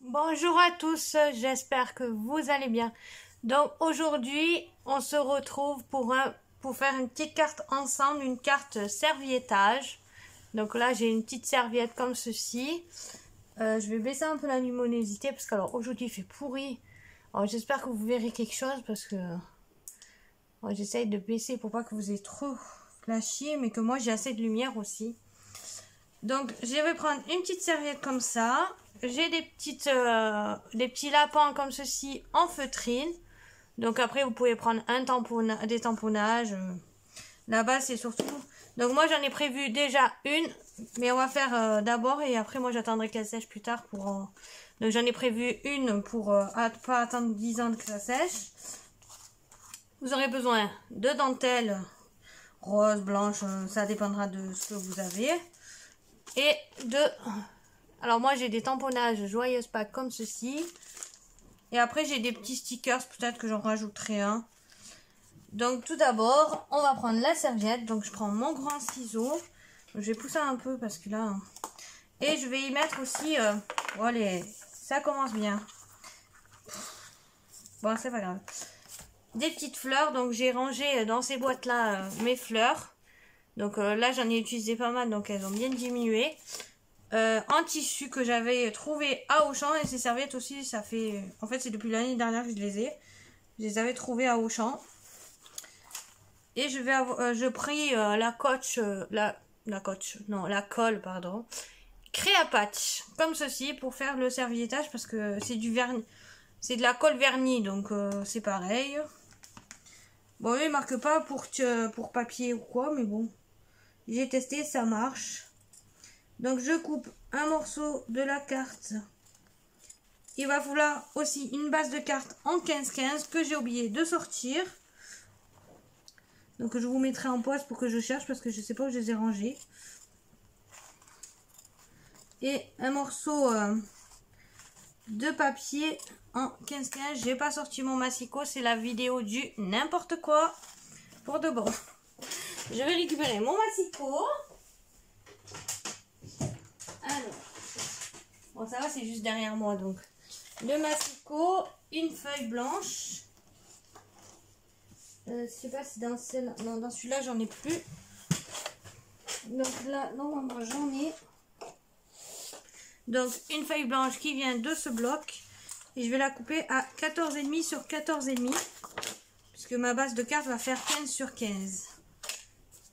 Bonjour à tous, j'espère que vous allez bien. Donc aujourd'hui, on se retrouve pour faire une petite carte ensemble, une carte serviettage. Donc là, j'ai une petite serviette comme ceci. Je vais baisser un peu la luminosité parce qu'alors aujourd'hui, il fait pourri. Alors j'espère que vous verrez quelque chose parce que j'essaye de baisser pour pas que vous ayez trop flashy, mais que moi j'ai assez de lumière aussi. Donc je vais prendre une petite serviette comme ça. J'ai des petits lapins comme ceci en feutrine. Donc après vous pouvez prendre des tamponnages. Là-bas c'est surtout. Donc moi j'en ai prévu déjà une. Mais on va faire d'abord et après moi j'attendrai qu'elle sèche plus tard pour. Donc j'en ai prévu une pour pas attendre 10 ans que ça sèche. Vous aurez besoin de dentelle rose, blanche, ça dépendra de ce que vous avez. Et alors moi j'ai des tamponnages joyeuse Pâques comme ceci. Et après j'ai des petits stickers, peut-être que j'en rajouterai un. Donc tout d'abord, on va prendre la serviette. Donc je prends mon grand ciseau. Je vais pousser un peu parce que là... Et je vais y mettre aussi... allez, ça commence bien. Bon, c'est pas grave. Des petites fleurs. Donc j'ai rangé dans ces boîtes-là mes fleurs. Donc là j'en ai utilisé pas mal, donc elles ont bien diminué. En tissu que j'avais trouvé à Auchan, et ces serviettes aussi, ça fait... En fait c'est depuis l'année dernière que je les ai. Je les avais trouvées à Auchan. Et je pris la colle, pardon. Créapatch, comme ceci, pour faire le serviettage, parce que c'est du vernis. C'est de la colle vernie, donc c'est pareil. Bon, il marque pas pour papier ou quoi, mais bon. J'ai testé, ça marche. Donc je coupe un morceau de la carte. Il va falloir aussi une base de carte en 15-15 que j'ai oublié de sortir. Donc je vous mettrai en pause pour que je cherche parce que je ne sais pas où je les ai rangés. Et un morceau de papier en 15-15. J'ai pas sorti mon massicot, c'est la vidéo du n'importe quoi pour de bon. Je vais récupérer mon massicot. Alors, bon ça va, c'est juste derrière moi donc. Le massicot, une feuille blanche. Je sais pas si dans celle, non, dans celui-là j'en ai plus. Donc là, normalement j'en ai. Donc une feuille blanche qui vient de ce bloc. Et je vais la couper à 14,5 sur 14,5. Puisque ma base de carte va faire 15 sur 15.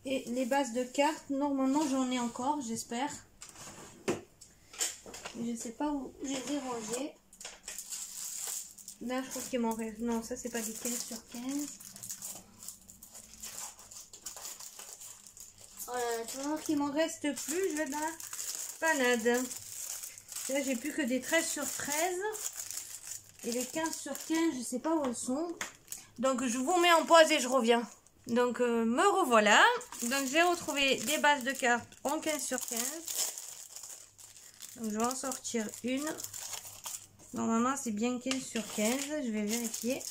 Et les bases de cartes, normalement j'en ai encore, j'espère. Je sais pas où je les ai rangées. Là je crois qu'il m'en reste. Non, ça c'est pas des 15 sur 15. Voilà, tu vas voir qu'il m'en reste plus, je vais de la panade. Là j'ai plus que des 13 sur 13. Et les 15 sur 15, je sais pas où elles sont. Donc je vous mets en pause et je reviens. Donc me revoilà. Donc j'ai retrouvé des bases de cartes en 15 sur 15. Donc je vais en sortir une. Normalement c'est bien 15 sur 15. Je vais vérifier.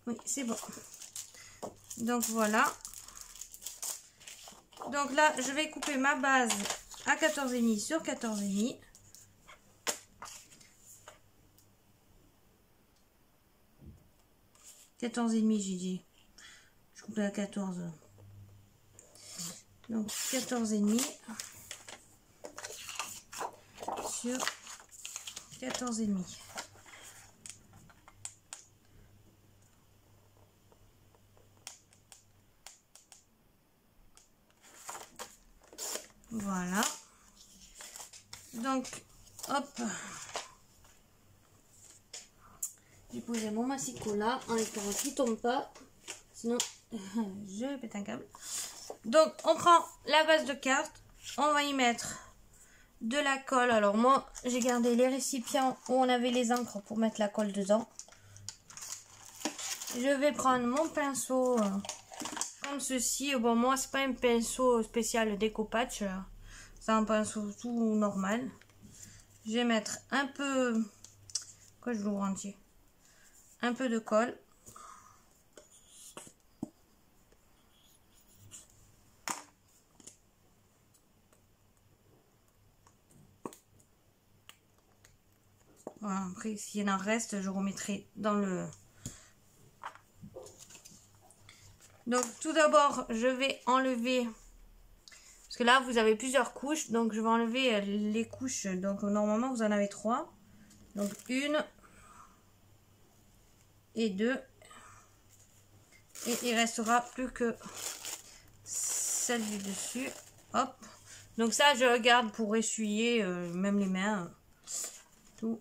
Oui, c'est bon. Donc voilà. Donc là je vais couper ma base à 14,5 sur 14,5. J'ai dit. Je coupe à 14. Donc 14,5 sur 14,5. Voilà. Donc, hop. J'ai posé mon massicot là en espérant qu'il ne tombe pas. Sinon, je pète un câble. Donc, on prend la base de carte. On va y mettre de la colle. Alors, moi, j'ai gardé les récipients où on avait les encres pour mettre la colle dedans. Je vais prendre mon pinceau comme ceci. Bon, moi, c'est pas un pinceau spécial découpage. C'est un pinceau tout normal. Je vais mettre un peu... Quoi, je l'ouvre entier. Un peu de colle. Voilà, après, s'il y en reste, je remettrai dans le... Donc, tout d'abord, je vais enlever... Parce que là, vous avez plusieurs couches. Donc, je vais enlever les couches. Donc, normalement, vous en avez 3. Donc, 1 et 2. Et il restera plus que celle du dessus. Hop. Donc, ça, je le garde pour essuyer même les mains. Tout.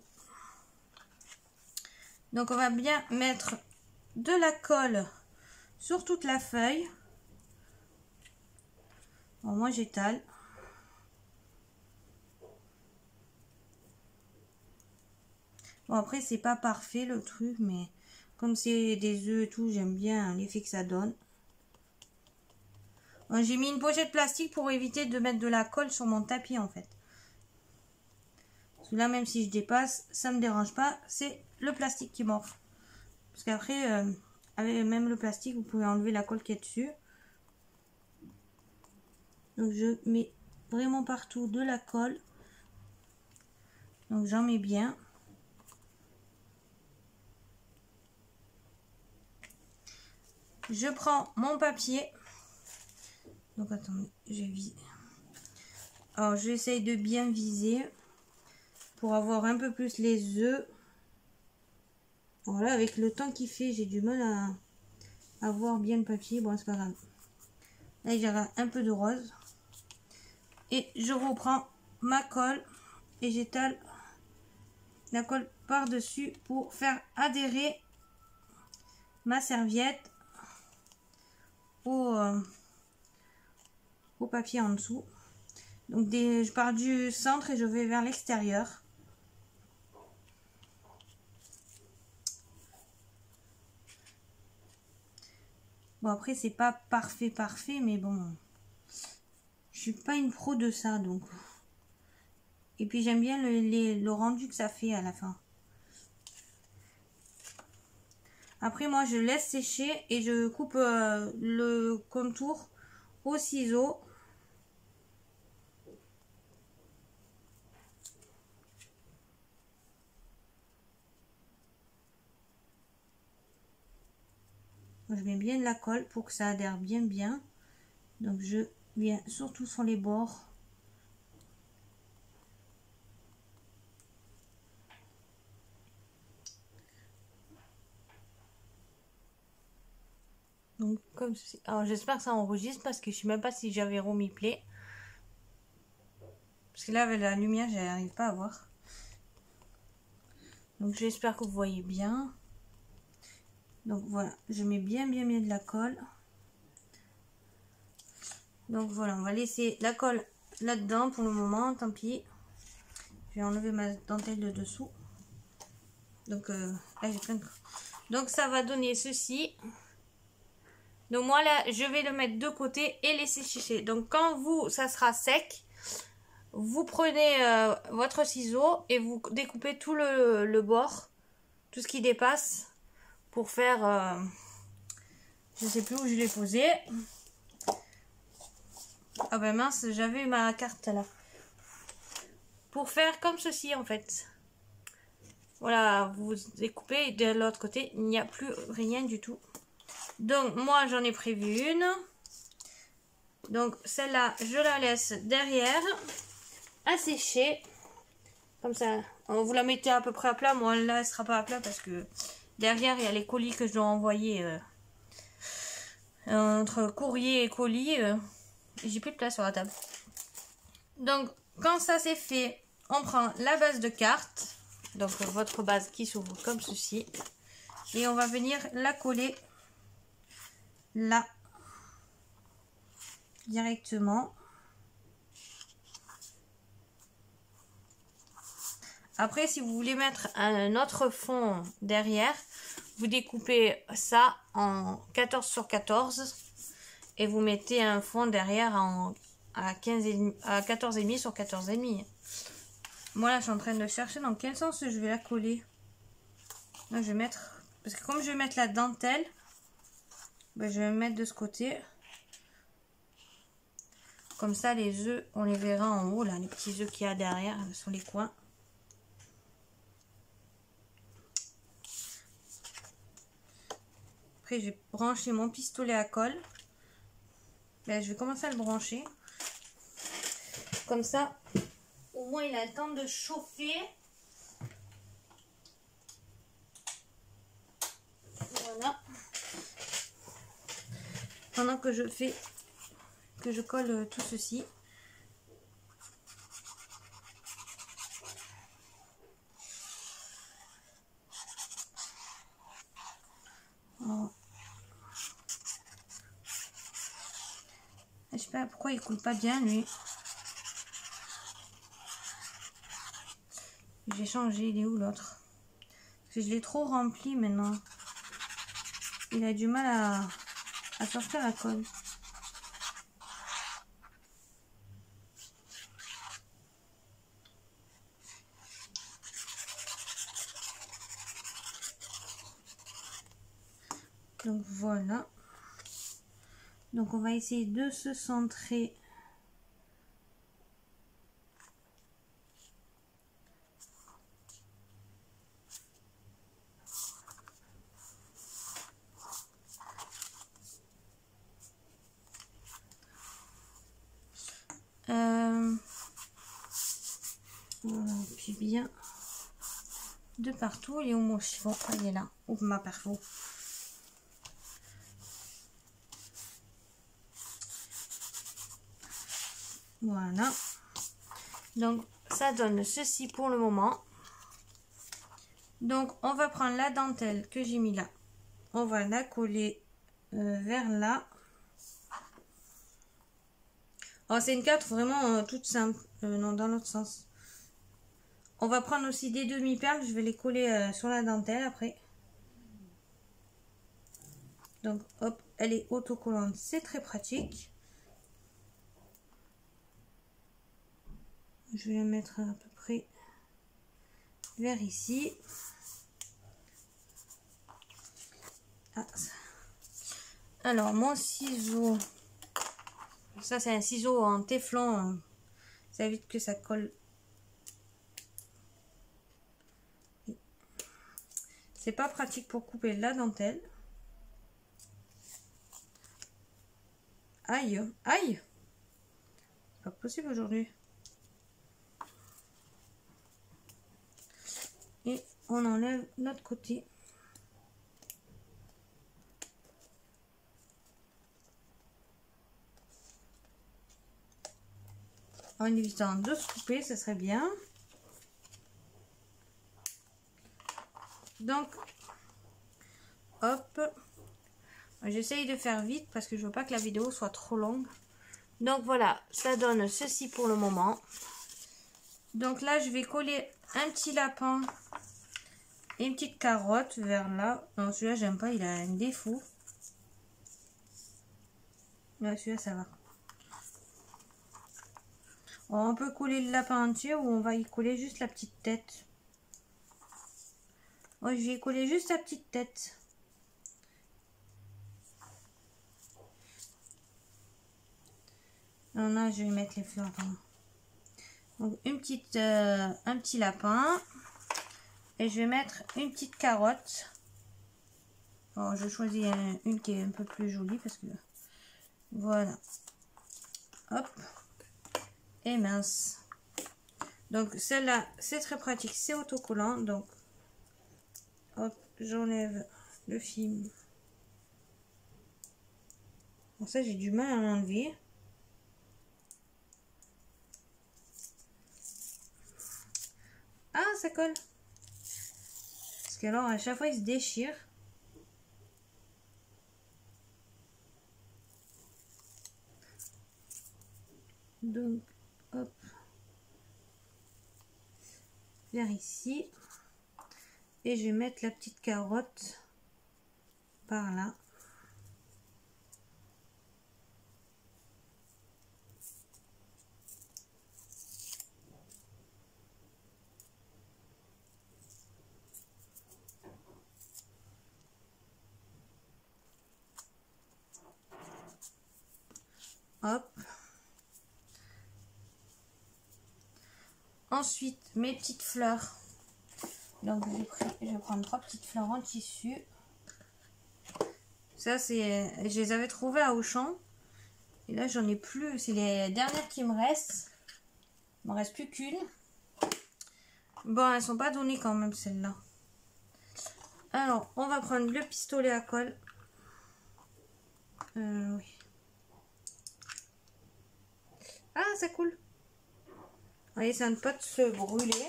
Donc, on va bien mettre de la colle sur toute la feuille. Bon, moi, j'étale. Bon, après, c'est pas parfait le truc, mais comme c'est des œufs et tout, j'aime bien l'effet que ça donne. Bon, j'ai mis une pochette plastique pour éviter de mettre de la colle sur mon tapis, en fait. Parce que là, même si je dépasse, ça me dérange pas. C'est le plastique qui m'offre. Parce qu'après, avec même le plastique, vous pouvez enlever la colle qui est dessus. Donc, je mets vraiment partout de la colle. Donc, j'en mets bien. Je prends mon papier. Donc, attendez, je vise. Alors, j'essaye de bien viser pour avoir un peu plus les œufs. Voilà, avec le temps qu'il fait, j'ai du mal à voir bien le papier. Bon, c'est pas grave. Là, j'aurai un peu de rose. Et je reprends ma colle et j'étale la colle par-dessus pour faire adhérer ma serviette au papier en dessous. Donc, je pars du centre et je vais vers l'extérieur. Bon, après, c'est pas parfait, mais bon. Je suis pas une pro de ça, donc. Et puis, j'aime bien le rendu que ça fait à la fin. Après, moi, je laisse sécher et je coupe le contour au ciseau. Je mets bien de la colle pour que ça adhère bien. Donc, je viens surtout sur les bords. Donc, comme ceci. Alors, j'espère que ça enregistre parce que je ne sais même pas si j'avais remis play. Parce que là, avec la lumière, je n'arrive pas à voir. Donc, j'espère que vous voyez bien. Donc, voilà. Je mets bien de la colle. Donc, voilà. On va laisser la colle là-dedans pour le moment. Tant pis. Je vais enlever ma dentelle de dessous. Donc, là, j'ai plein de... Donc, ça va donner ceci. Donc, moi, là, je vais le mettre de côté et laisser sécher. Donc, quand ça sera sec, vous prenez votre ciseau et vous découpez tout le bord, tout ce qui dépasse, pour faire... je sais plus où je l'ai posé. Ah ben mince, j'avais ma carte là. Pour faire comme ceci en fait. Voilà, vous découpez de l'autre côté, il n'y a plus rien du tout. Donc moi j'en ai prévu une. Donc celle-là, je la laisse derrière à sécher. Comme ça, vous la mettez à peu près à plat. Moi là, elle sera pas à plat parce que derrière, il y a les colis que je dois envoyer. Entre courrier et colis, j'ai plus de place sur la table. Donc, quand ça c'est fait, on prend la base de carte. Donc, votre base qui s'ouvre comme ceci. Et on va venir la coller là. Directement. Après, si vous voulez mettre un autre fond derrière, vous découpez ça en 14 sur 14 et vous mettez un fond derrière à 14,5 sur 14,5. Moi là, je suis en train de chercher dans quel sens je vais la coller. Là, je vais mettre, parce que comme je vais mettre la dentelle, ben, je vais mettre de ce côté. Comme ça, les œufs, on les verra en haut là, les petits œufs qu'il y a derrière sur les coins. Après, je vais brancher mon pistolet à colle. Ben, je vais commencer à le brancher. Comme ça, au moins, il a le temps de chauffer. Voilà. Pendant que je colle tout ceci. Oh. Je sais pas pourquoi il coule pas bien lui. J'ai changé, il est où l'autre? Parce que je l'ai trop rempli maintenant. Il a du mal à sortir la colle. Donc voilà. Donc on va essayer de se centrer. Voilà, puis bien de partout. Il est où mon chiffon? Ah, il est là. Ouvre ma perfo. Voilà. Donc ça donne ceci pour le moment. Donc on va prendre la dentelle que j'ai mis là. On va la coller vers là. Alors c'est une carte vraiment toute simple. Non, dans l'autre sens. On va prendre aussi des demi-perles. Je vais les coller sur la dentelle après. Donc hop, elle est autocollante. C'est très pratique. Je vais la mettre à peu près vers ici. Ah, alors mon ciseau, ça c'est un ciseau en téflon, ça évite que ça colle. C'est pas pratique pour couper la dentelle. Aïe, aïe, c'est pas possible aujourd'hui. Et on enlève l'autre côté. En évitant de se couper, ça serait bien. Donc, hop. J'essaye de faire vite parce que je veux pas que la vidéo soit trop longue. Donc voilà, ça donne ceci pour le moment. Donc là, je vais coller un petit lapin et une petite carotte vers là. Non, celui-là, j'aime pas, il a un défaut. Ouais, celui-là, ça va. On peut coller le lapin entier ou on va y coller juste la petite tête. Ouais, je vais y coller juste la petite tête. Non, là, je vais mettre les fleurs. Donc, un petit lapin. Et je vais mettre une petite carotte. Bon, je choisis une qui est un peu plus jolie parce que... Voilà. Hop. Et mince. Donc, celle-là, c'est très pratique. C'est autocollant. Donc, hop, j'enlève le film. Bon, ça, j'ai du mal à l'enlever. Ah, ça colle. Parce que alors, à chaque fois, il se déchire. Donc, hop. Vers ici. Et je vais mettre la petite carotte par là. Hop. Ensuite, mes petites fleurs. Donc, je vais prendre 3 petites fleurs en tissu. Ça, c'est, je les avais trouvées à Auchan. Et là, j'en ai plus. C'est les dernières qui me restent. Il m'en reste plus qu'une. Bon, elles sont pas données quand même, celles-là. Alors, on va prendre le pistolet à colle. Oui. Ah, c'est cool. Vous voyez, ça ne peut pas se brûler.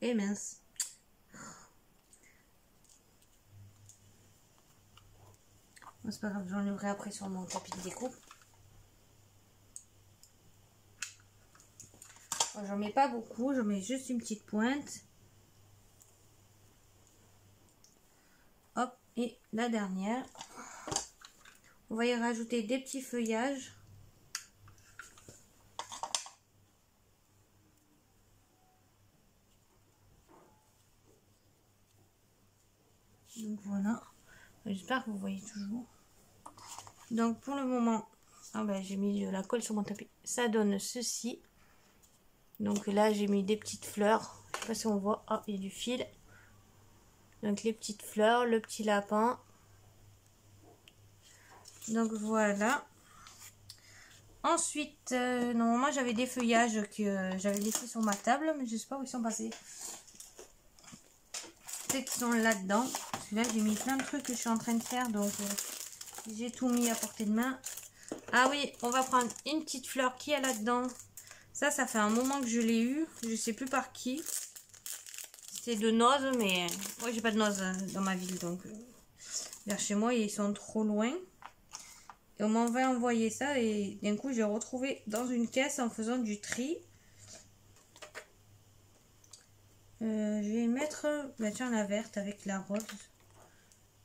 Et mince. Bon, c'est pas grave, j'enlèverai après sur mon tapis de découpe. Bon, j'en mets pas beaucoup, j'en mets juste une petite pointe. Hop, et la dernière. On va y rajouter des petits feuillages. Donc voilà. J'espère que vous voyez toujours. Donc pour le moment, ah ben, j'ai mis de la colle sur mon tapis. Ça donne ceci. Donc là, j'ai mis des petites fleurs. Je sais pas si on voit. Ah, il y a du fil. Donc les petites fleurs, le petit lapin. Donc voilà. Ensuite, normalement j'avais des feuillages que j'avais laissés sur ma table, mais je sais pas où ils sont passés. Peut-être qu'ils sont là-dedans. Parce que là j'ai mis plein de trucs que je suis en train de faire, donc j'ai tout mis à portée de main. Ah oui, on va prendre une petite fleur qui est là-dedans. Ça fait un moment que je l'ai eu. Je sais plus par qui. C'était de Noz, mais moi j'ai pas de Noz dans ma ville, donc vers chez moi ils sont trop loin. Et on m'avait envoyé ça et d'un coup j'ai retrouvé dans une caisse en faisant du tri. Je vais mettre, bah tiens, la verte avec la rose.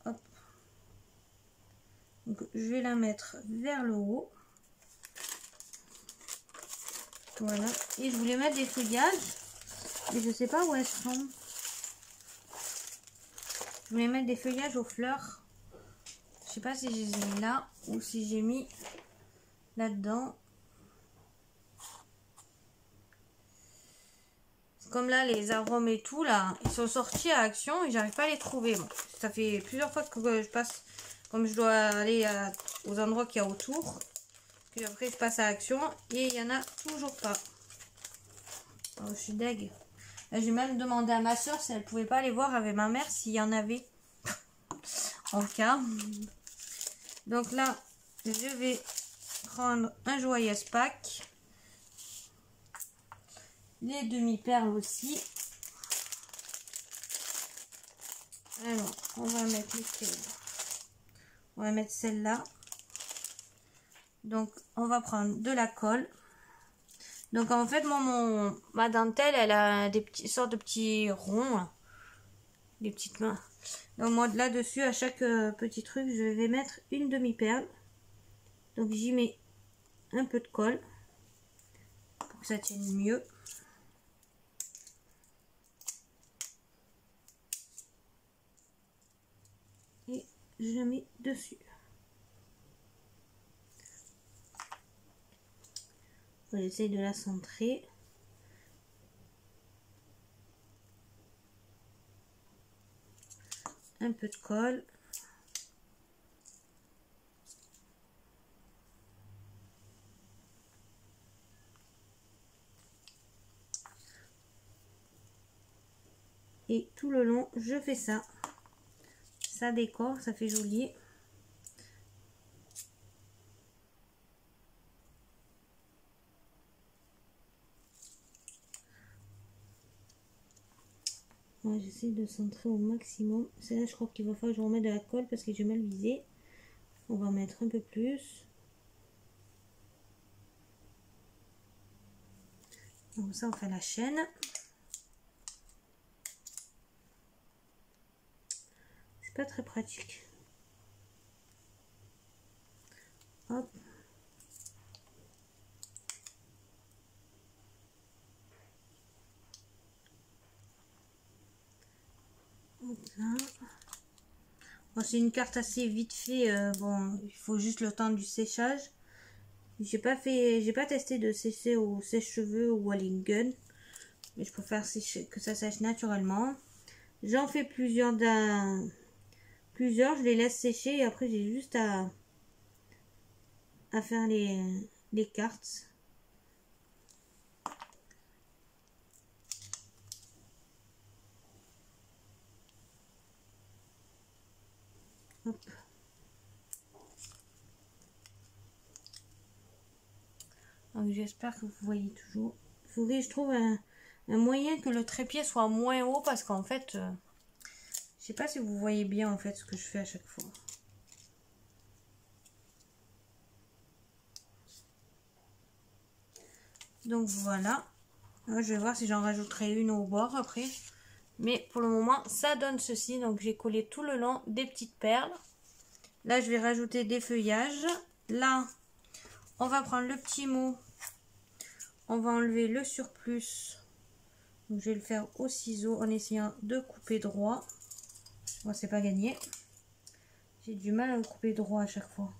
Hop. Donc je vais la mettre vers le haut. Voilà. Et je voulais mettre des feuillages. Mais je sais pas où elles sont. Je voulais mettre des feuillages aux fleurs. Je sais pas si je les ai mis là ou si j'ai mis là-dedans. Comme là, les arômes et tout, là, ils sont sortis à Action et j'arrive pas à les trouver. Bon, ça fait plusieurs fois que je passe, comme je dois aller aux endroits qu'il y a autour. Puis après, je passe à Action et il y en a toujours pas. Oh, je suis deg. J'ai même demandé à ma soeur si elle pouvait pas aller voir avec ma mère s'il y en avait. En cas. Donc là, je vais prendre un joyeux pack. Les demi-perles aussi. Alors, on va mettre lesquelles? On va mettre celle-là. Donc, on va prendre de la colle. Donc, en fait, moi, ma dentelle, elle a des petits sortes de petits ronds. Là. Des petites mains. Donc, moi, là-dessus, à chaque petit truc, je vais mettre une demi-perle. Donc, j'y mets un peu de colle. Pour que ça tienne mieux. Et je la mets dessus. J'essaie de la centrer. Un peu de colle. Et tout le long, je fais ça. Ça décore, ça fait joli. Ouais, j'essaie de centrer au maximum. Celle-là, je crois qu'il va falloir que je remette de la colle parce que j'ai mal visé. On va en mettre un peu plus. Comme ça, on fait la chaîne. C'est pas très pratique. Hop. Bon, c'est une carte assez vite fait. Bon, il faut juste le temps du séchage. J'ai pas testé de sécher au sèche-cheveux ou à gun, mais je préfère que ça sèche naturellement. J'en fais plusieurs plusieurs, je les laisse sécher et après j'ai juste à faire les cartes. Hop. Donc j'espère que vous voyez toujours. Il faudrait que je trouve un moyen que le trépied soit moins haut parce qu'en fait, je sais pas si vous voyez bien en fait ce que je fais à chaque fois. Donc voilà. Là, je vais voir si j'en rajouterai une au bord après. Mais pour le moment, ça donne ceci. Donc j'ai collé tout le long des petites perles. Là, je vais rajouter des feuillages. Là, on va prendre le petit mot. On va enlever le surplus. Donc, je vais le faire au ciseau en essayant de couper droit. Bon, c'est pas gagné. J'ai du mal à le couper droit à chaque fois.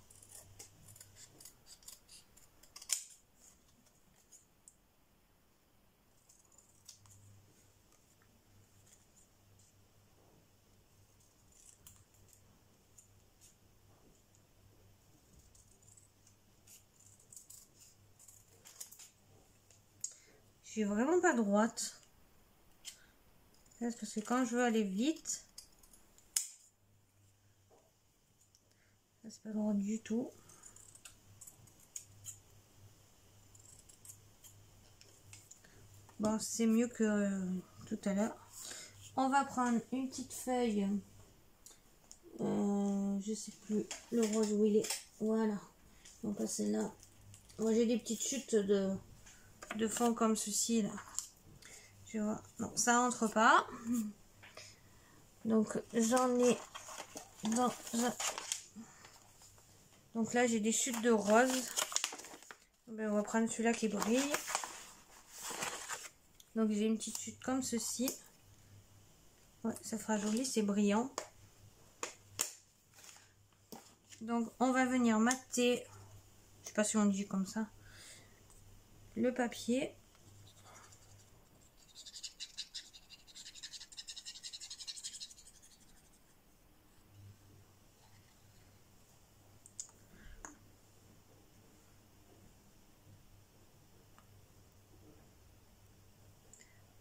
Je suis vraiment pas droite. C'est parce que quand je veux aller vite, ça c'est pas droit du tout. Bon, c'est mieux que tout à l'heure. On va prendre une petite feuille. Je sais plus le rose où il est. Voilà. Donc là, celle-là. Moi, j'ai des petites chutes de fond comme ceci là. Je vois. Non, ça rentre pas. Donc j'en ai dans un... Donc là, j'ai des chutes de rose. Ben, on va prendre celui-là qui brille. Donc j'ai une petite chute comme ceci. Ouais, ça fera joli, c'est brillant. Donc on va venir mater, je sais pas si on dit comme ça, le papier.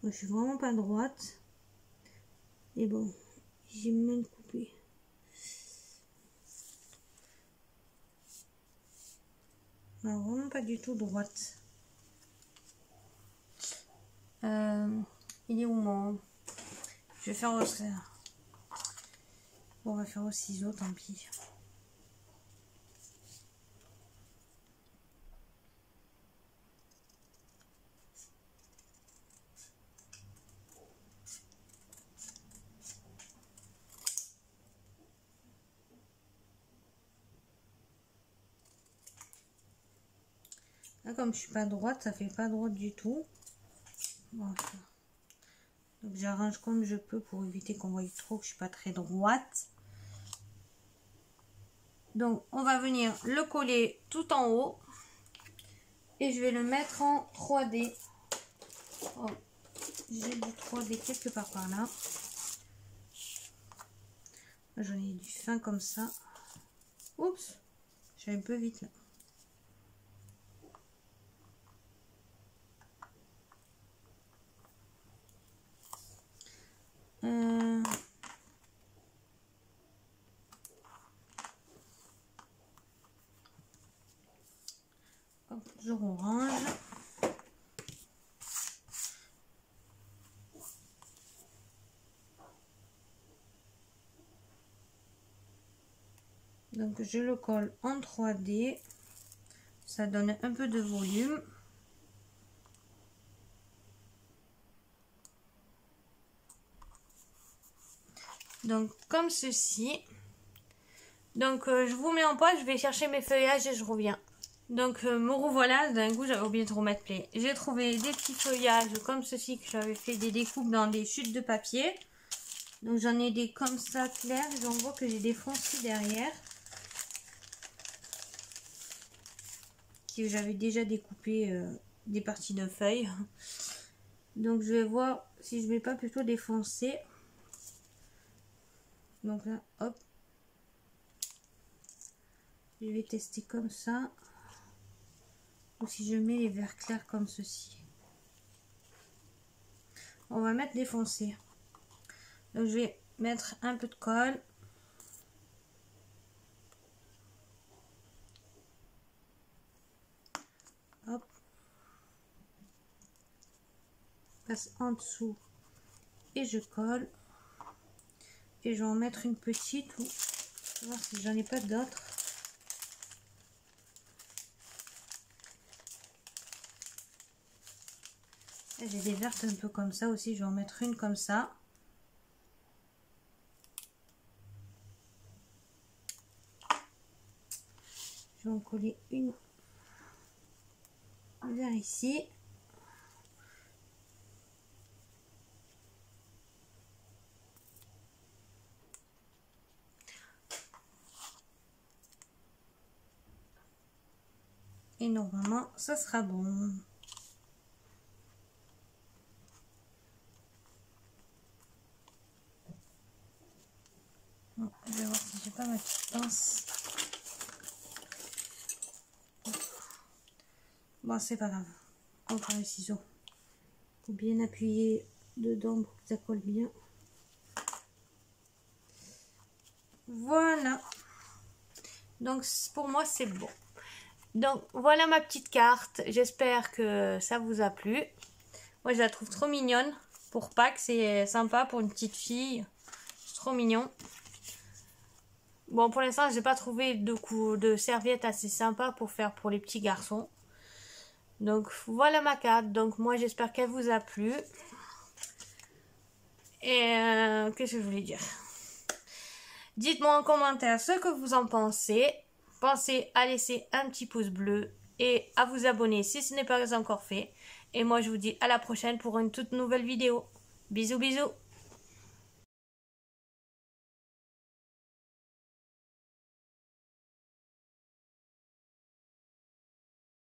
Moi, je suis vraiment pas droite. Et bon, j'ai même coupé. Non, vraiment pas du tout droite. Il est où mon... Je vais faire au... Bon, on va faire au ciseau, tant pis. Là, comme je suis pas droite, ça fait pas droite du tout. Voilà. Donc j'arrange comme je peux pour éviter qu'on voie trop que je suis pas très droite. Donc on va venir le coller tout en haut. Et je vais le mettre en 3D. Oh, j'ai du 3D quelque part par là. J'en ai du fin comme ça. Oups, je vais un peu vite là. Toujours orange. Donc je le colle en 3D. Ça donne un peu de volume. Donc comme ceci. Donc je vous mets en pause, je vais chercher mes feuillages et je reviens. Donc me revoilà, d'un coup j'avais oublié de remettre play. J'ai trouvé des petits feuillages comme ceci que j'avais fait des découpes dans des chutes de papier. Donc j'en ai des comme ça clairs, j'en vois que j'ai des foncés derrière. Que j'avais déjà découpé des parties de feuilles. Donc je vais voir si je mets pas plutôt des foncés. Donc là, hop, Je vais tester comme ça. Ou si je mets les verres clairs comme ceci. On va mettre les foncés. Donc je vais mettre un peu de colle. Hop. Passe en dessous et je colle. Et je vais en mettre une petite ou je vais voir si j'en ai pas d'autres. J'ai des vertes un peu comme ça aussi, je vais en mettre une comme ça. Je vais en coller une vers ici. Et normalement, ça sera bon. Bon, je vais voir si j'ai pas ma petite pince. Bon, c'est pas grave. On prend le ciseau. Faut bien appuyer dedans pour que ça colle bien. Voilà. Donc, pour moi, c'est bon. Donc, voilà ma petite carte. J'espère que ça vous a plu. Moi, je la trouve trop mignonne. Pour Pâques, c'est sympa pour une petite fille. C'est trop mignon. Bon, pour l'instant, j'ai pas trouvé de serviettes assez sympa pour faire pour les petits garçons. Donc, voilà ma carte. Donc, moi, j'espère qu'elle vous a plu. Et qu'est-ce que je voulais dire? Dites-moi en commentaire ce que vous en pensez. Pensez à laisser un petit pouce bleu et à vous abonner si ce n'est pas encore fait. Et moi, je vous dis à la prochaine pour une toute nouvelle vidéo. Bisous, bisous.